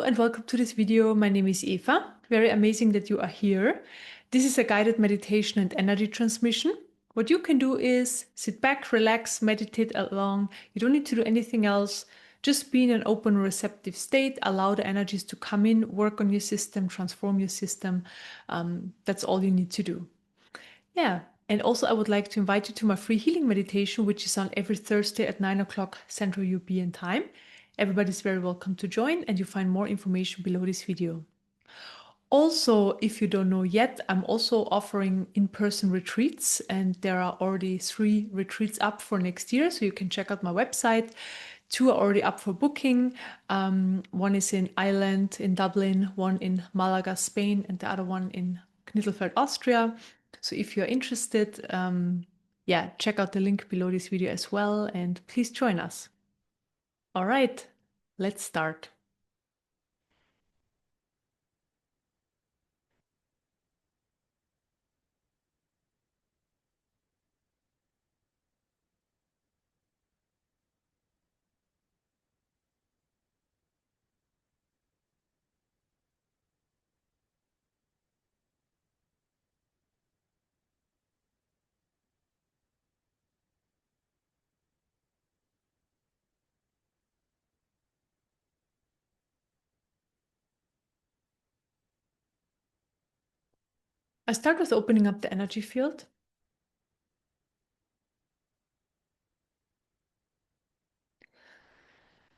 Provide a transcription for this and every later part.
and welcome to this video. My name is Eva. Very amazing that you are here. This is a guided meditation and energy transmission. What you can do is sit back, relax, meditate along. You don't need to do anything else. Just be in an open, receptive state. Allow the energies to come in, work on your system, transform your system. That's all you need to do. Yeah. And also, I would like to invite you to my free healing meditation, which is on every Thursday at 9 o'clock Central European Time. Everybody's very welcome to join, and you find more information below this video. Also, if you don't know yet, I'm also offering in-person retreats, and there are already 3 retreats up for next year, so you can check out my website. 2 are already up for booking. One is in Ireland, in Dublin, one in Malaga, Spain, and the other one in Knittelfeld, Austria. So if you're interested, check out the link below this video as well, and please join us. All right, let's start. I start with opening up the energy field.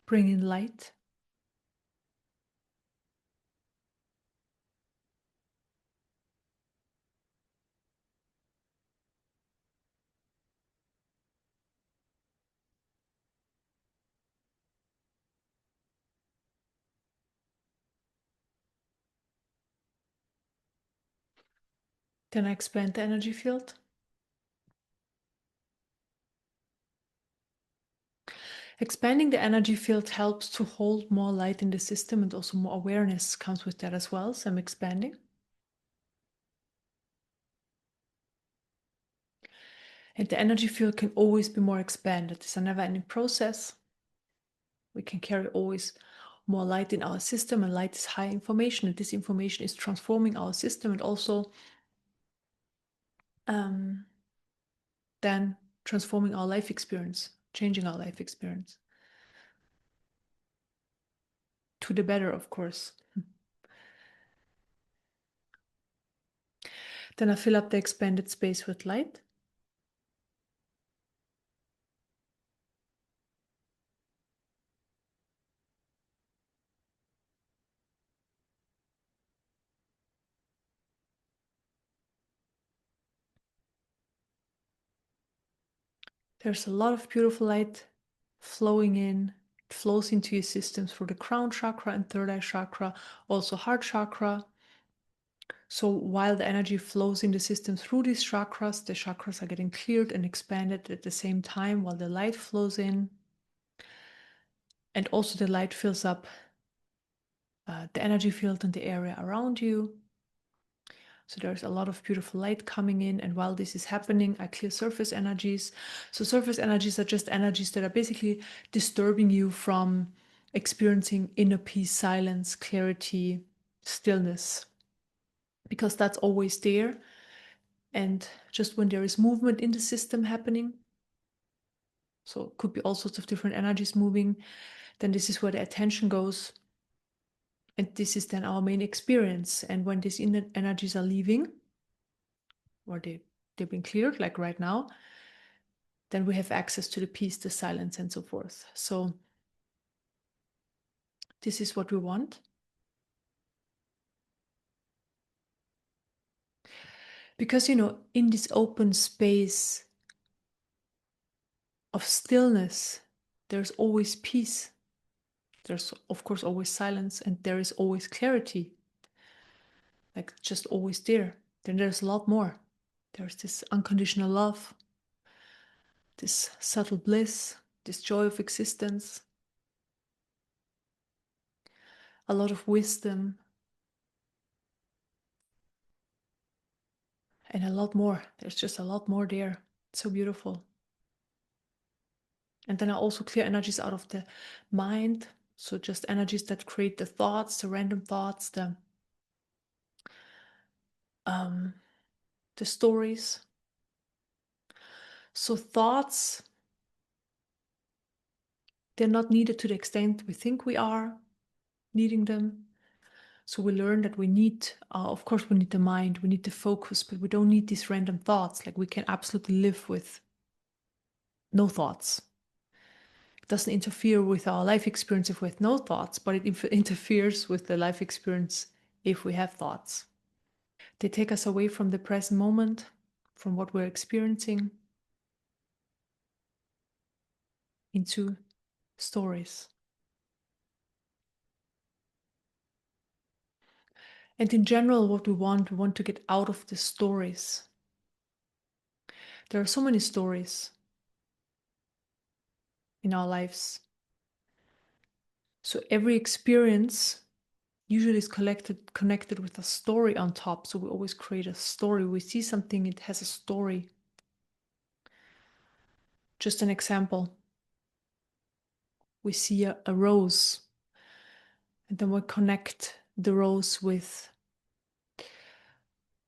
Bring in light. Then I expand the energy field. Expanding the energy field helps to hold more light in the system, and also more awareness comes with that as well. So I'm expanding. And the energy field can always be more expanded. It's a never-ending process. We can carry always more light in our system, and light is high information, and this information is transforming our system and also then transforming our life experience, changing our life experience. To the better, of course. Then I fill up the expanded space with light. There's a lot of beautiful light flowing in. It flows into your system through the crown chakra and third eye chakra, also heart chakra. So while the energy flows in the system through these chakras, the chakras are getting cleared and expanded at the same time while the light flows in. And also the light fills up the energy field and the area around you. So there's a lot of beautiful light coming in. And while this is happening, I clear surface energies. So surface energies are just energies that are basically disturbing you from experiencing inner peace, silence, clarity, stillness, because that's always there. And just when there is movement in the system happening, so it could be all sorts of different energies moving, then this is where the attention goes. And this is then our main experience. And when these inner energies are leaving, or they've been cleared, like right now, then we have access to the peace, the silence, and so forth. So this is what we want. Because, in this open space of stillness, there's always peace. There's, of course, always silence, and there is always clarity. Like, just always there. Then there's a lot more. There's this unconditional love, this subtle bliss, this joy of existence, a lot of wisdom, and a lot more. There's just a lot more there. It's so beautiful. And then I also clear energies out of the mind, So just energies that create the thoughts, the random thoughts, um, the stories. So thoughts, they're not needed to the extent we think we are needing them. So we learn that we need, of course, we need the mind, we need the focus, but we don't need these random thoughts. Like we can absolutely live with no thoughts. It doesn't interfere with our life experience if we have no thoughts, but it interferes with the life experience if we have thoughts. They take us away from the present moment, from what we're experiencing, into stories. And in general, what we want to get out of the stories. There are so many stories in our lives. So every experience usually is connected with a story on top. So we always create a story. We see something, it has a story. Just an example. We see a rose, and then we connect the rose with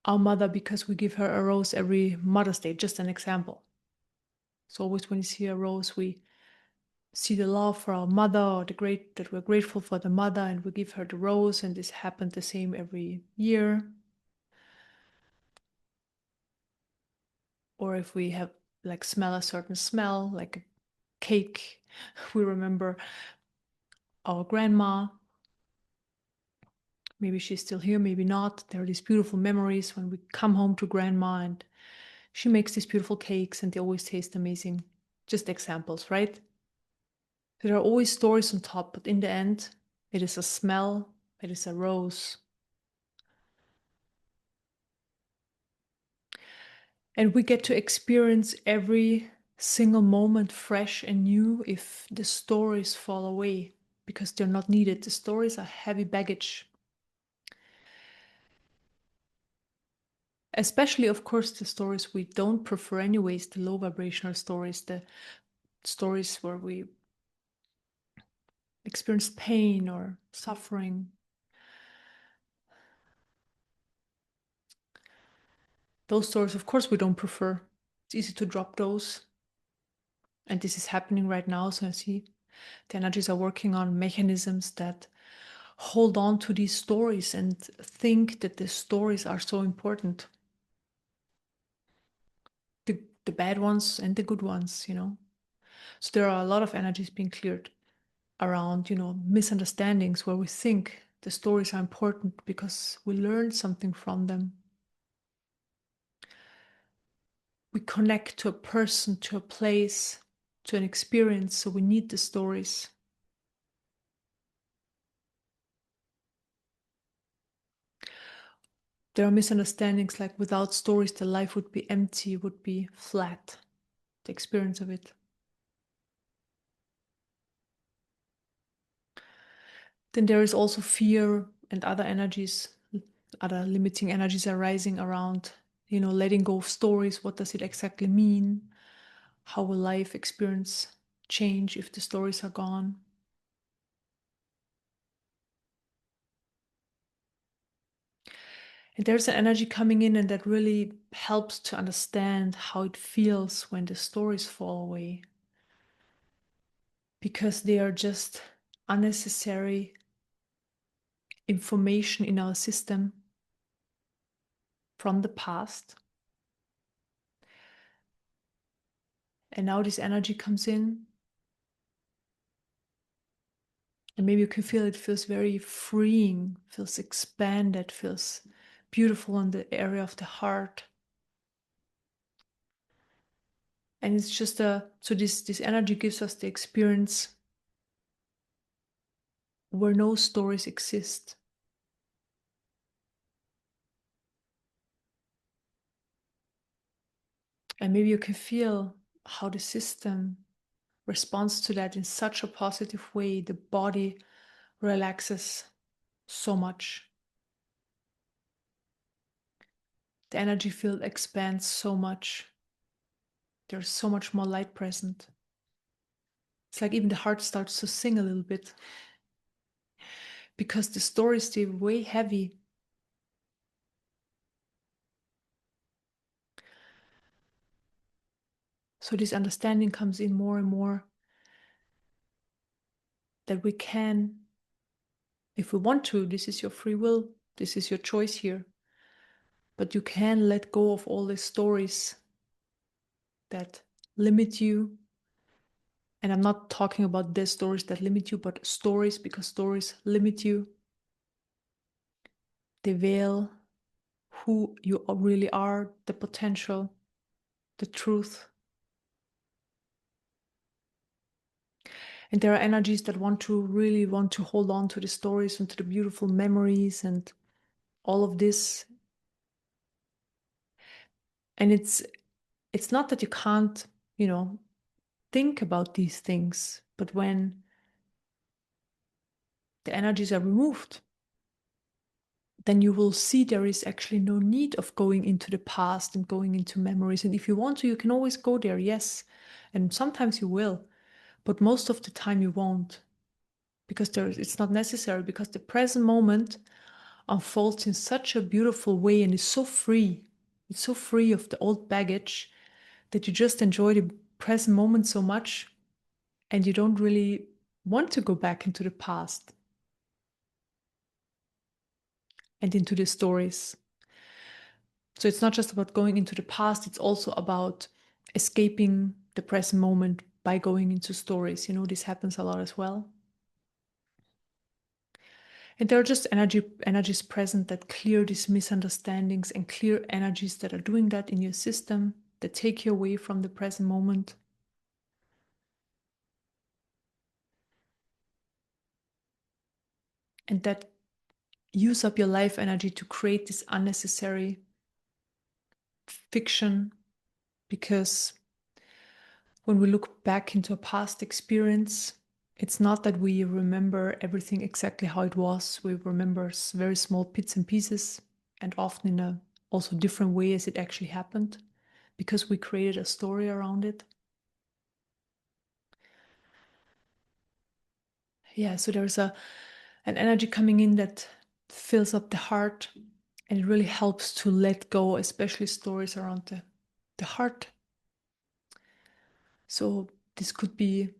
our mother because we give her a rose every Mother's Day. Just an example. So always when you see a rose, we see the love for our mother, or that we're grateful for the mother, and we give her the rose, and this happened the same every year. Or if we have like smell a certain smell, like a cake, we remember our grandma. Maybe she's still here, maybe not. There are these beautiful memories when we come home to grandma and she makes these beautiful cakes and they always taste amazing. Just examples, right? There are always stories on top, but in the end, it is a smell, it is a rose. And we get to experience every single moment fresh and new if the stories fall away because they're not needed. The stories are heavy baggage. Especially, of course, the stories we don't prefer, anyways, the low vibrational stories, the stories where we experience pain or suffering. Those stories, of course, we don't prefer. It's easy to drop those. And this is happening right now. So I see the energies are working on mechanisms that hold on to these stories and think that the stories are so important. The bad ones and the good ones, you know. So there are a lot of energies being cleared around, you know, misunderstandings where we think the stories are important because we learned something from them. We connect to a person, to a place, to an experience, so we need the stories. There are misunderstandings like without stories, the life would be empty, would be flat, the experience of it. Then there is also fear and other energies, other limiting energies arising around, you know, letting go of stories. What does it exactly mean? How will life experience change if the stories are gone? And there's an energy coming in, and that really helps to understand how it feels when the stories fall away. Because they are just unnecessary information in our system from the past. And now this energy comes in. And maybe you can feel it feels very freeing, feels expanded, feels beautiful in the area of the heart. And it's just so this energy gives us the experience where no stories exist. And maybe you can feel how the system responds to that in such a positive way. The body relaxes so much. The energy field expands so much. There's so much more light present. It's like even the heart starts to sing a little bit. because the stories stay way heavy. So this understanding comes in more and more that we can, if we want to, this is your free will, this is your choice here, but you can let go of all these stories that limit you. And I'm not talking about the stories that limit you, but stories, because stories limit you. They veil who you really are, the potential, the truth. And there are energies that really want to hold on to the stories and to the beautiful memories and all of this. And it's not that you can't, think about these things, but when the energies are removed, then you will see there is actually no need of going into the past and going into memories. And if you want to, you can always go there, yes. And sometimes you will, but most of the time you won't, because it's not necessary, because the present moment unfolds in such a beautiful way and is so free. It's so free of the old baggage that you just enjoy the present moment so much and you don't really want to go back into the past and into the stories. So it's not just about going into the past, it's also about escaping the present moment by going into stories. This happens a lot as well. And there are just energies present that clear these misunderstandings and clear energies that are doing that in your system, that take you away from the present moment. And that use up your life energy to create this unnecessary fiction, because when we look back into a past experience, it's not that we remember everything exactly how it was. We remember very small bits and pieces, and often in a also different way as it actually happened, because we created a story around it. Yeah, so there's an energy coming in that fills up the heart, and it really helps to let go, especially stories around the heart. So this could be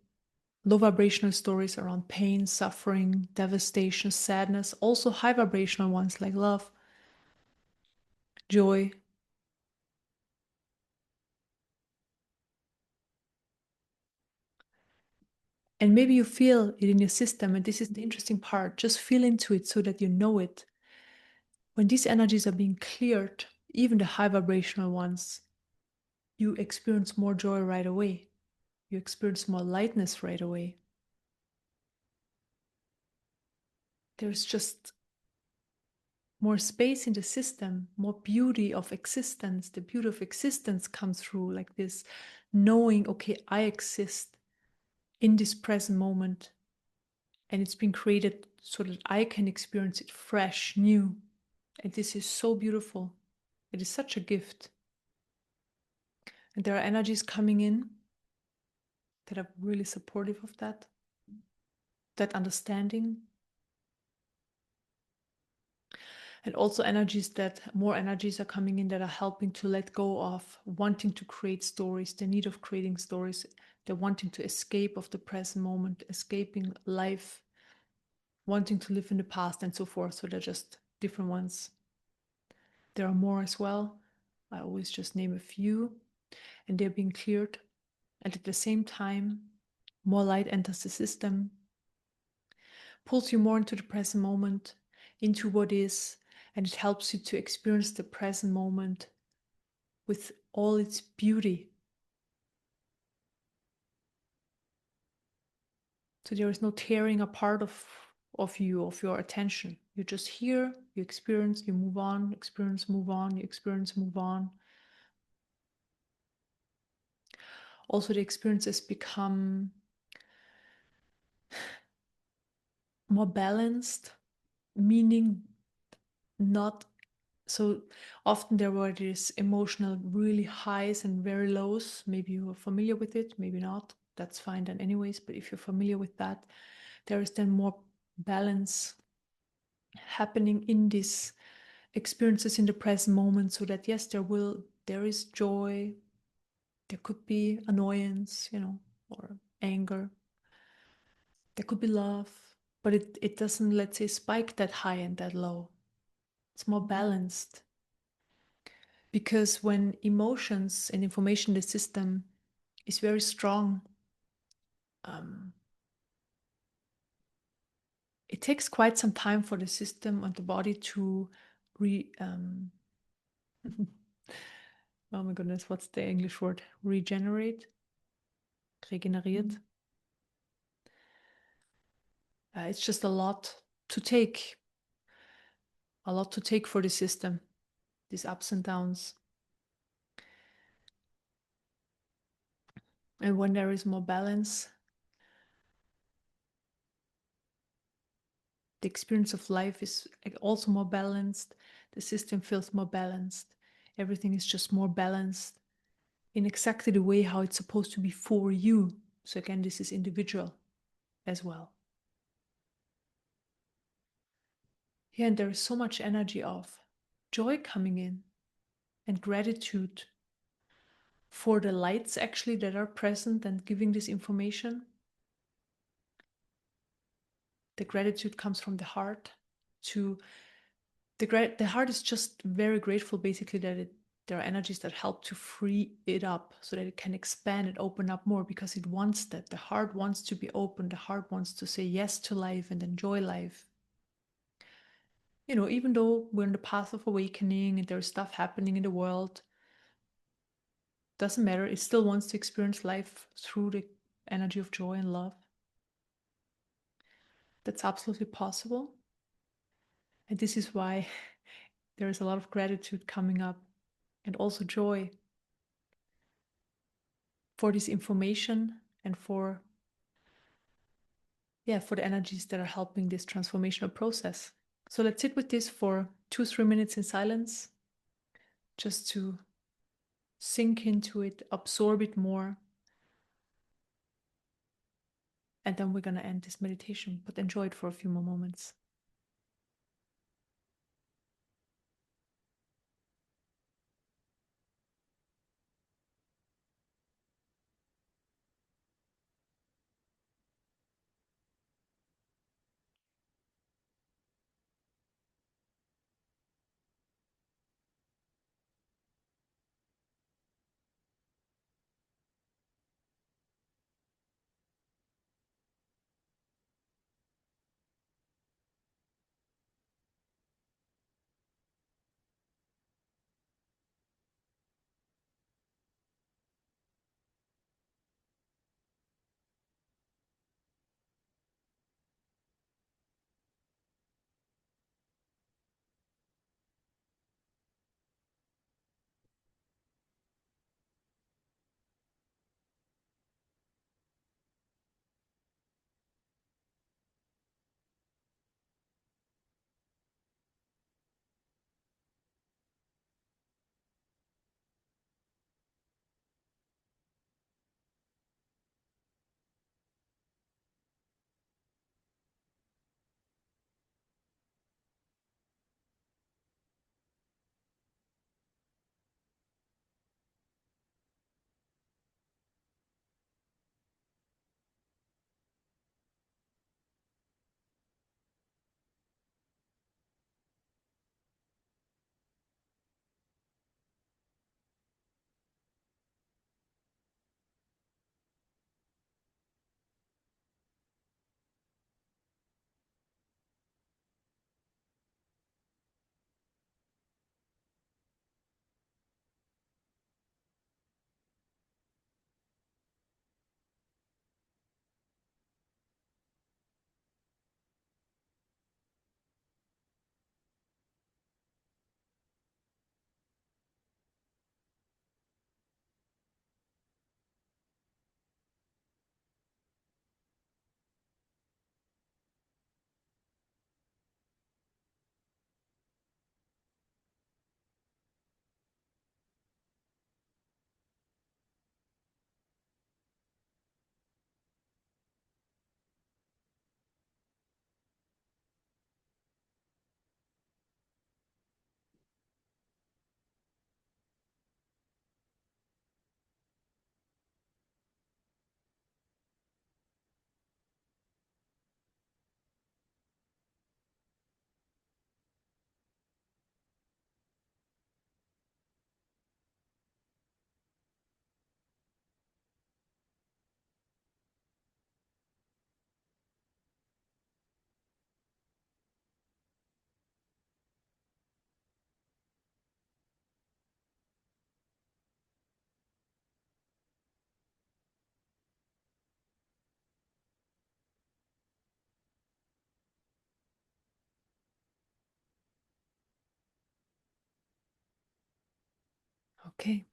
low vibrational stories around pain, suffering, devastation, sadness, also high vibrational ones like love, joy. And maybe you feel it in your system, and this is the interesting part. Just feel into it so that you know it. When these energies are being cleared, even the high vibrational ones, you experience more joy right away. You experience more lightness right away. There's just more space in the system, more beauty of existence. The beauty of existence comes through like this, knowing, okay, I exist in this present moment, and it's been created so that I can experience it fresh, new. And this is so beautiful. It is such a gift. And there are energies coming in that are really supportive of that understanding. And also more energies are coming in that are helping to let go of wanting to create stories, the need of creating stories, the wanting to escape of the present moment, escaping life, wanting to live in the past and so forth. So they're just different ones. There are more as well. I always just name a few, and they're being cleared. And at the same time, more light enters the system, pulls you more into the present moment, into what is, and it helps you to experience the present moment with all its beauty. So there is no tearing apart of you, of your attention. You're just here, you experience, you move on, experience, move on, you experience, move on. Also, the experiences become more balanced, meaning not so often there were these emotional really highs and very lows. Maybe you are familiar with it, maybe not. That's fine then anyways, but if you're familiar with that, there is then more balance happening in these experiences in the present moment, so that yes, there is joy, there could be annoyance, or anger, there could be love, but it doesn't, let's say, spike that high and that low. It's more balanced. Because when emotions and information in the system is very strong, um, it takes quite some time for the system and the body to oh my goodness, what's the English word? Regeneriert. It's just a lot to take, for the system, these ups and downs. And when there is more balance, the experience of life is also more balanced. The system feels more balanced. Everything is just more balanced in exactly the way how it's supposed to be for you. So again, this is individual as well. Yeah, and there is so much energy of joy coming in and gratitude for the lights actually that are present and giving this information. The gratitude comes from the heart. To the heart is just very grateful basically that there are energies that help to free it up so that it can expand and open up more, because it wants that. The heart wants to be open. The heart wants to say yes to life and enjoy life. Even though we're in the path of awakening and there's stuff happening in the world, doesn't matter. It still wants to experience life through the energy of joy and love. That's absolutely possible. And this is why there is a lot of gratitude coming up, and also joy for this information and for the energies that are helping this transformational process. So let's sit with this for 2-3 minutes in silence, just to sink into it, absorb it more. And then we're going to end this meditation, but enjoy it for a few more moments. Okay.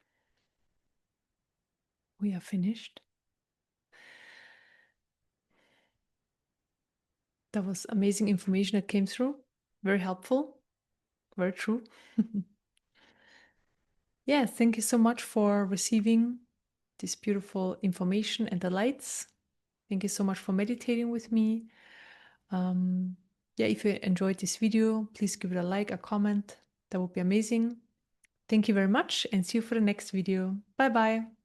We are finished. That was amazing information that came through. Very helpful. Very true. Yeah, thank you so much for receiving this beautiful information and the lights. Thank you so much for meditating with me. Yeah, if you enjoyed this video, please give it a like, a comment. That would be amazing. Thank you very much and see you for the next video. Bye bye.